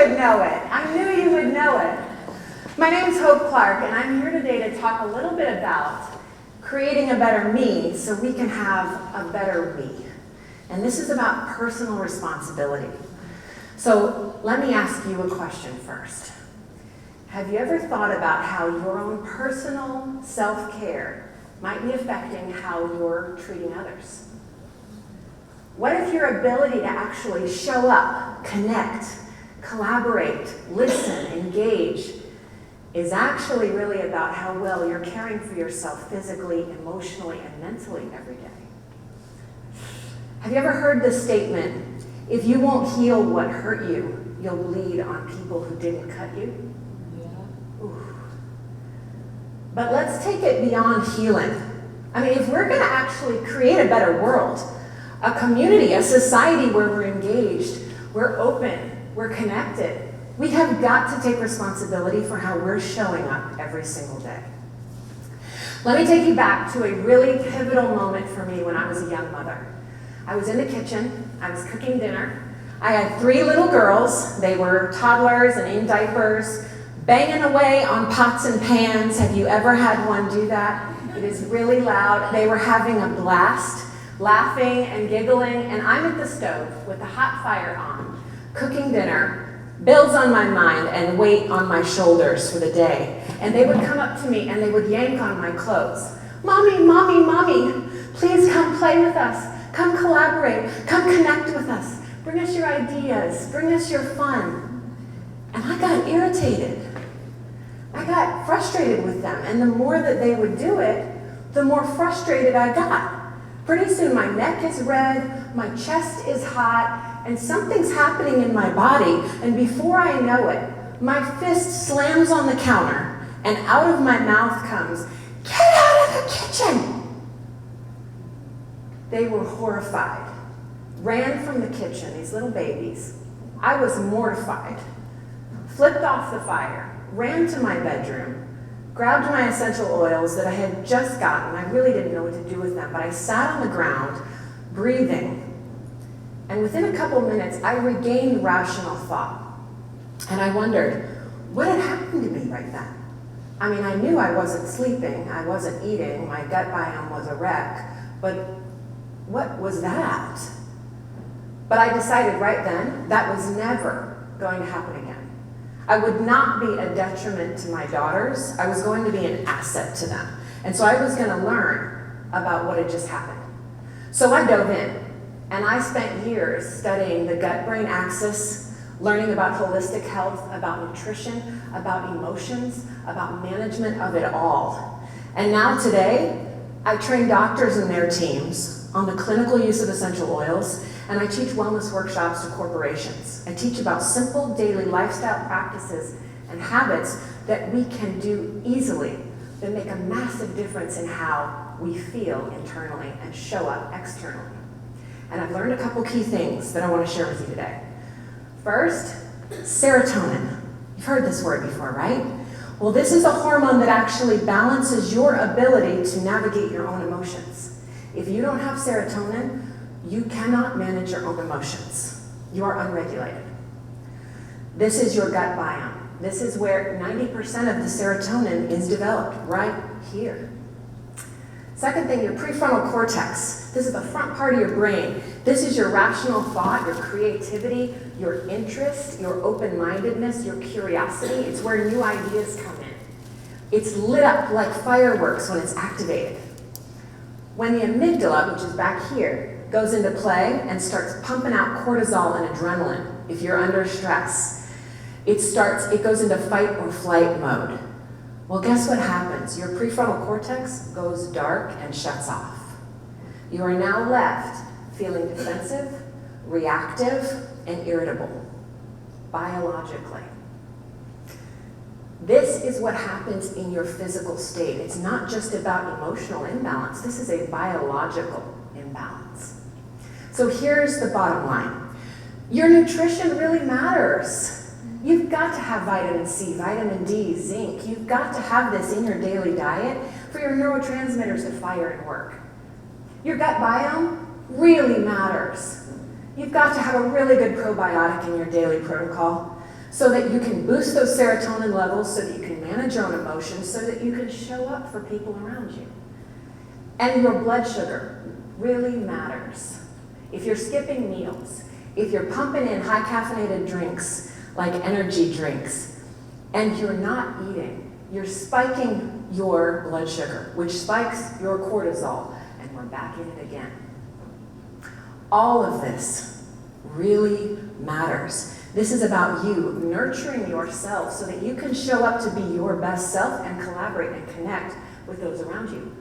would know it. I knew you would know it. My name is Hope Clark, and I'm here today to talk a little bit about creating a better me so we can have a better we. And this is about personal responsibility. So let me ask you a question first. Have you ever thought about how your own personal self-care might be affecting how you're treating others? What if your ability to actually show up, connect, collaborate, listen, engage is actually really about how well you're caring for yourself physically, emotionally, and mentally every day? Have you ever heard this statement, if you won't heal what hurt you, you'll bleed on people who didn't cut you? Yeah. Ooh. But let's take it beyond healing. I mean, if we're going to actually create a better world, a community, a society where we're engaged, we're open, we're connected, we have got to take responsibility for how we're showing up every single day. Let me take you back to a really pivotal moment for me when I was a young mother. I was in the kitchen, I was cooking dinner. I had 3 little girls. They were toddlers and in diapers, banging away on pots and pans. Have you ever had one do that? It is really loud. They were having a blast, laughing and giggling, and I'm at the stove with the hot fire on, cooking dinner, bills on my mind, and weight on my shoulders for the day. And they would come up to me and they would yank on my clothes. Mommy, mommy, mommy, please come play with us. Come collaborate, come connect with us. Bring us your ideas, bring us your fun. And I got irritated. I got frustrated with them. And the more that they would do it, the more frustrated I got. Pretty soon my neck is red, my chest is hot, and something's happening in my body. And before I know it, my fist slams on the counter, and out of my mouth comes, "Get out of the kitchen!" They were horrified, ran from the kitchen, these little babies. I was mortified, flipped off the fire, ran to my bedroom, grabbed my essential oils that I had just gotten. I really didn't know what to do with them, but I sat on the ground, breathing. And within a couple minutes, I regained rational thought. And I wondered, what had happened to me right then? I mean, I knew I wasn't sleeping, I wasn't eating, my gut biome was a wreck, but what was that? But I decided right then that was never going to happen again. I would not be a detriment to my daughters. I was going to be an asset to them. And so I was going to learn about what had just happened. So I dove in, and I spent years studying the gut-brain axis, learning about holistic health, about nutrition, about emotions, about management of it all. And now today, I train doctors and their teams on the clinical use of essential oils, and I teach wellness workshops to corporations. I teach about simple daily lifestyle practices and habits that we can do easily that make a massive difference in how we feel internally and show up externally. And I've learned a couple key things that I want to share with you today. First, serotonin. You've heard this word before, right? Well, this is a hormone that actually balances your ability to navigate your own emotions. If you don't have serotonin, you cannot manage your own emotions. You are unregulated. This is your gut biome. This is where 90% of the serotonin is developed, right here. Second thing, your prefrontal cortex. This is the front part of your brain. This is your rational thought, your creativity, your interest, your open-mindedness, your curiosity. It's where new ideas come in. It's lit up like fireworks when it's activated. When the amygdala, which is back here, goes into play and starts pumping out cortisol and adrenaline, if you're under stress, it goes into fight or flight mode. Well, guess what happens? Your prefrontal cortex goes dark and shuts off. You are now left feeling defensive, reactive, and irritable, biologically. This is what happens in your physical state. It's not just about emotional imbalance. This is a biological imbalance. So here's the bottom line. Your nutrition really matters. You've got to have vitamin C, vitamin D, zinc. You've got to have this in your daily diet for your neurotransmitters to fire and work. Your gut biome really matters. You've got to have a really good probiotic in your daily protocol. so that you can boost those serotonin levels, so that you can manage your own emotions, so that you can show up for people around you. And your blood sugar really matters. If you're skipping meals, if you're pumping in high caffeinated drinks like energy drinks, and you're not eating, you're spiking your blood sugar, which spikes your cortisol, and we're back in it again. All of this really matters. This is about you nurturing yourself so that you can show up to be your best self and collaborate and connect with those around you.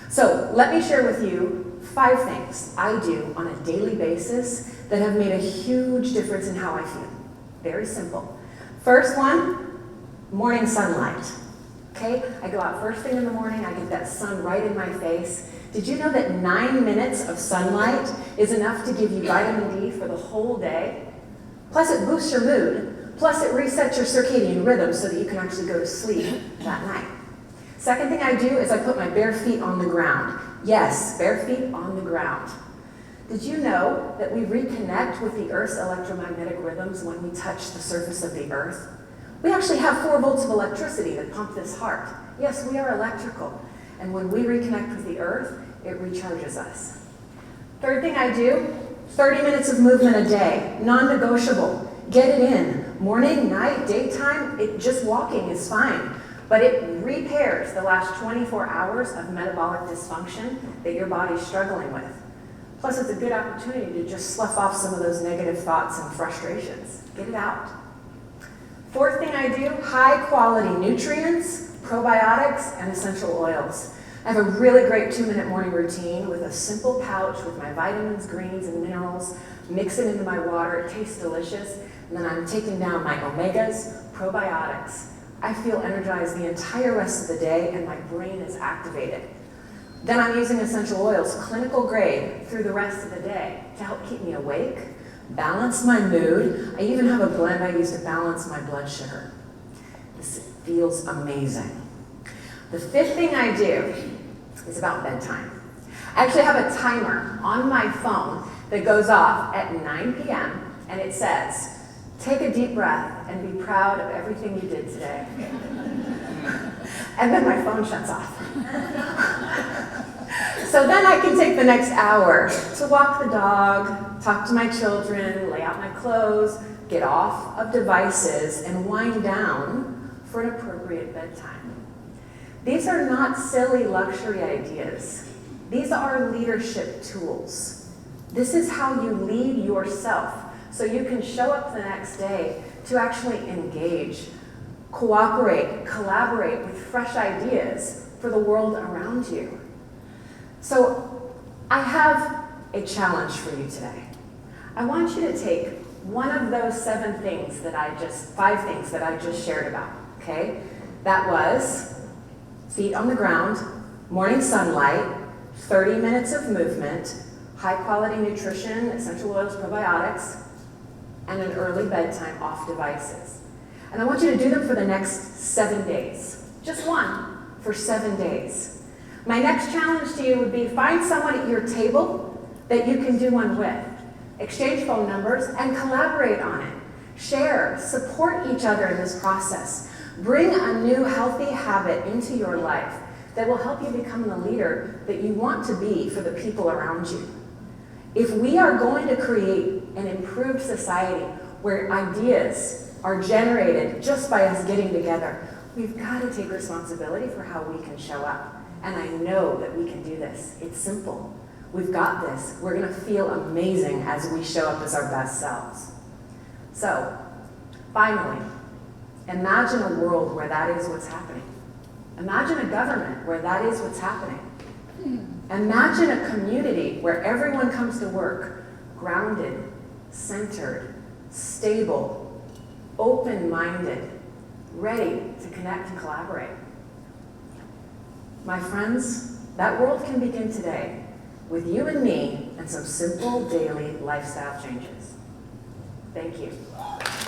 So let me share with you 5 things I do on a daily basis that have made a huge difference in how I feel. Very simple. First one, morning sunlight. Okay, I go out first thing in the morning, I get that sun right in my face. Did you know that 9 minutes of sunlight is enough to give you vitamin D for the whole day? Plus it boosts your mood. Plus it resets your circadian rhythm so that you can actually go to sleep that night. Second thing I do is I put my bare feet on the ground. Yes, bare feet on the ground. Did you know that we reconnect with the Earth's electromagnetic rhythms when we touch the surface of the Earth? We actually have 4 volts of electricity that pump this heart. Yes, we are electrical. And when we reconnect with the Earth, it recharges us. Third thing I do, 30 minutes of movement a day, non-negotiable. Get it in. Morning, night, daytime, just walking is fine. But it repairs the last 24 hours of metabolic dysfunction that your body's struggling with. Plus, it's a good opportunity to just slough off some of those negative thoughts and frustrations. Get it out. Fourth thing I do, high quality nutrients, probiotics, and essential oils. I have a really great 2-minute morning routine with a simple pouch with my vitamins, greens, and minerals. Mix it into my water, it tastes delicious. And then I'm taking down my omegas, probiotics. I feel energized the entire rest of the day and my brain is activated. Then I'm using essential oils, clinical grade, through the rest of the day to help keep me awake, balance my mood. I even have a blend I use to balance my blood sugar. This feels amazing. The 5th thing I do is about bedtime. I actually have a timer on my phone that goes off at 9 p.m. and it says, take a deep breath and be proud of everything you did today. And then my phone shuts off. So then I can take the next hour to walk the dog, talk to my children, lay out my clothes, get off of devices, and wind down for an appropriate bedtime. These are not silly luxury ideas. These are leadership tools. This is how you lead yourself so you can show up the next day to actually engage, cooperate, collaborate with fresh ideas for the world around you. So I have a challenge for you today. I want you to take one of those 5 things that I just shared about, okay? That was feet on the ground, morning sunlight, 30 minutes of movement, high quality nutrition, essential oils, probiotics, and an early bedtime off devices. And I want you to do them for the next 7 days. Just one for 7 days. My next challenge to you would be find someone at your table that you can do one with. Exchange phone numbers and collaborate on it. Share, support each other in this process. Bring a new healthy habit into your life that will help you become the leader that you want to be for the people around you. If we are going to create an improved society where ideas are generated just by us getting together, we've got to take responsibility for how we can show up. And I know that we can do this. It's simple. We've got this. We're going to feel amazing as we show up as our best selves. So, finally, imagine a world where that is what's happening. Imagine a government where that is what's happening. Imagine a community where everyone comes to work grounded, centered, stable, open-minded, ready to connect and collaborate. My friends, that world can begin today with you and me and some simple daily lifestyle changes. Thank you.